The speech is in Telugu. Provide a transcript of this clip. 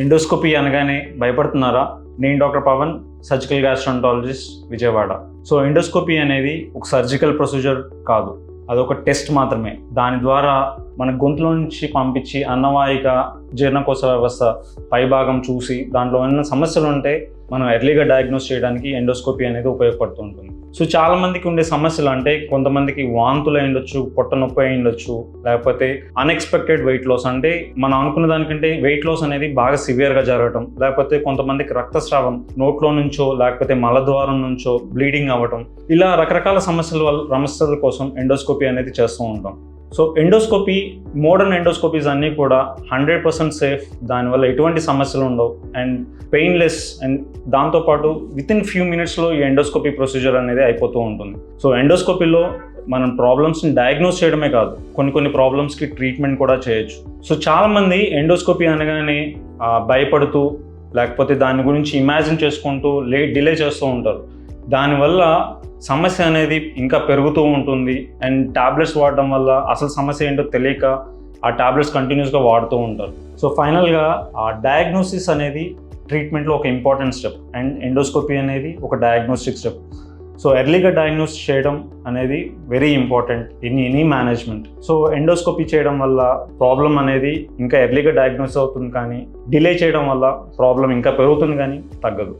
ఎండోస్కోపీ అనగానే భయపడుతున్నారా? నేను doctor Pavan, surgical gastroenterologist, Vijayawada. So endoscopy అనేది ఒక సర్జికల్ ప్రొసీజర్ కాదు, అదొక టెస్ట్ మాత్రమే. దాని ద్వారా మన గొంతులో నుంచి పంపించి అన్నవాహిక జీర్ణకోశ వ్యవస్థ పైభాగం చూసి దాంట్లో ఉన్న సమస్యలు ఉంటే మనం ఎర్లీగా డయాగ్నోస్ చేయడానికి ఎండోస్కోపీ అనేది ఉపయోగపడుతూ ఉంటుంది. సో చాలా మందికి ఉండే సమస్యలు అంటే కొంతమందికి వాంతులు అయి ఉండొచ్చు, పొట్ట నొప్పి అయి ఉండొచ్చు, లేకపోతే అన్ఎక్స్పెక్టెడ్ వెయిట్ లాస్, అంటే మనం అనుకున్న దానికంటే వెయిట్ లాస్ అనేది బాగా సివియర్గా జరగటం, లేకపోతే కొంతమందికి రక్తస్రావం నోట్లో నుంచో లేకపోతే మలద్వారం నుంచో బ్లీడింగ్ అవ్వటం, ఇలా రకరకాల సమస్యల కోసం ఎండోస్కోపీ అనేది చేస్తూ ఉంటాం. సో ఎండోస్కోపీ, మోడర్న్ ఎండోస్కోపీస్ అన్నీ కూడా 100% సేఫ్, దానివల్ల ఎటువంటి సమస్యలు ఉండవు అండ్ పెయిన్లెస్, అండ్ దాంతోపాటు వితిన్ ఫ్యూ మినిట్స్లో ఈ ఎండోస్కోపీ ప్రొసీజర్ అనేది అయిపోతూ ఉంటుంది. సో ఎండోస్కోపీలో మనం ప్రాబ్లమ్స్ని డయాగ్నోస్ చేయడమే కాదు, కొన్ని ప్రాబ్లమ్స్కి ట్రీట్మెంట్ కూడా చేయొచ్చు. సో చాలామంది ఎండోస్కోపీ అనగానే భయపడుతూ లేకపోతే దాని గురించి ఇమాజిన్ చేసుకుంటూ డిలే చేస్తూ ఉంటారు. దానివల్ల సమస్య అనేది ఇంకా పెరుగుతూ ఉంటుంది అండ్ టాబ్లెట్స్ వాడడం వల్ల అసలు సమస్య ఏంటో తెలియక ఆ టాబ్లెట్స్ కంటిన్యూస్గా వాడుతూ ఉంటారు. సో ఫైనల్గా ఆ డయాగ్నోసిస్ అనేది ట్రీట్మెంట్లో ఒక ఇంపార్టెంట్ స్టెప్ అండ్ ఎండోస్కోపీ అనేది ఒక డయాగ్నోస్టిక్ స్టెప్. సో ఎర్లీగా డయాగ్నోస్ చేయడం అనేది very important in any management. So endoscopy చేయడం వల్ల ప్రాబ్లం అనేది ఇంకా ఎర్లీగా డయాగ్నోస్ అవుతుంది, కానీ డిలే చేయడం వల్ల ప్రాబ్లం ఇంకా పెరుగుతుంది కానీ తగ్గదు.